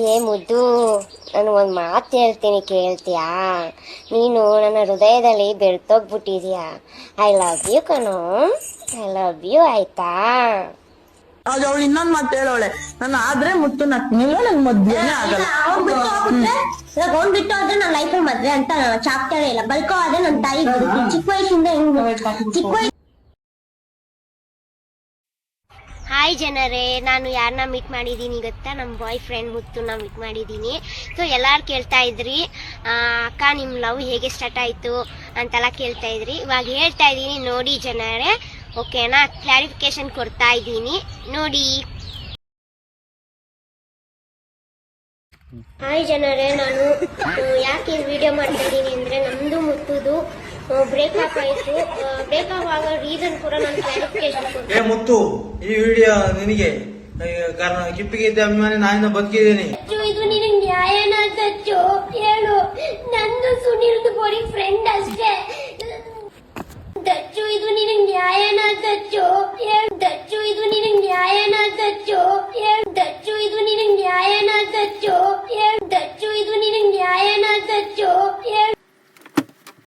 ಏ ಮುದ್ದು, ನಾನು ಒಂದು ಮಾತು ಹೇಳ್ತೀನಿ ಕೇಳ್ತೀಯಾ? ನೀನು ನನ್ನ ಹೃದಯದಲ್ಲಿ ಬೆಳ್ತೋಗ್ಬಿಟ್ಟಿದ್ಯಾ. ಐ ಲವ್ ಯು ಕಣೋ, ಐ ಲವ್ ಯು, ಆಯ್ತಾ? ಅವಳು ಇನ್ನೊಂದ್ ಮಾತು ಹೇಳೋಳೆ, ನಾನು ಆದ್ರೆ ಮುತ್ತು ನಗ್ನಿಲ್ಲ, ನನ್ ಮದ್ವೆನೇ ಆಗಲ್ಲ. ಅವ್ನ್ ಬಿಟ್ಟು ಹೋದ್ರೆ ನನ್ನ ಲೈಫಲ್ಲಿ ಮದ್ವೆ ಅಂತ ಚಾಪ್ಟರ್ ಇಲ್ಲ. ಬಲ್ಕೋ ಆದ್ರೆ ನನ್ನ ತಾಯಿ ಚಿಕ್ಕ ವಯಸ್ಸಿಂದ ಹಾಯ್ ಜನರೇ, ನಾನು ಯಾರನ್ನ ಮೀಟ್ ಮಾಡಿದ್ದೀನಿ ಗೊತ್ತಾ? ನಮ್ಮ ಬಾಯ್ ಫ್ರೆಂಡ್ ಮುತ್ತುನ ಮೀಟ್ ಮಾಡಿದ್ದೀನಿ. ಸೊ ಎಲ್ಲರೂ ಕೇಳ್ತಾ ಇದ್ರಿ, ಅಕ್ಕ ನಿಮ್ಮ ಲವ್ ಹೇಗೆ ಸ್ಟಾರ್ಟ್ ಆಯಿತು ಅಂತೆಲ್ಲ ಕೇಳ್ತಾ ಇದ್ರಿ. ಇವಾಗ ಹೇಳ್ತಾ ಇದ್ದೀನಿ ನೋಡಿ ಜನರೇ, ಓಕೆನಾ? ಕ್ಲಾರಿಫಿಕೇಶನ್ ಕೊಡ್ತಾ ಇದ್ದೀನಿ ನೋಡಿ. ಹಾಯ್ ಜನರೇ, ನಾನು ಯಾಕೆ ಈ ವಿಡಿಯೋ ಮಾಡ್ತಾ ಇದ್ದೀನಿ ಅಂದರೆ, ನಮ್ಮದು ಮುತ್ತುದು ಬ್ರೇಕಪ್ ಆಯಿತು. ಬ್ರೇಕಪ್ ಆಗೋ ರೀಸನ್ ಕೂಡ ನಾನು ಕ್ಲಾರಿಫಿಕೇಶನ್ ಕೊಡ್ತೀನಿ. ಮುತ್ತು, ಈ ವಿಡಿಯೋ ನಿನಗೆ ಕಾರಣ ಕಿಪ್ಪಿಗೆ ಇದ್ದ ಅಭಿಮಾನಿ ನಾನಿಂದ ಬದುಕಿದ್ದೀನಿ. ಇದು ನಿನಗೆ ನ್ಯಾಯನ ಸಚ್ಚು ಹೇಳು? ನಂದು ಸುನಿಲ್ದು ಬರೀ ಫ್ರೆಂಡ್ ಅಷ್ಟೇ. ದಚ್ಚು, ಇದು ನಿನಗೆ ನ್ಯಾಯನ ಸಚ್ಚು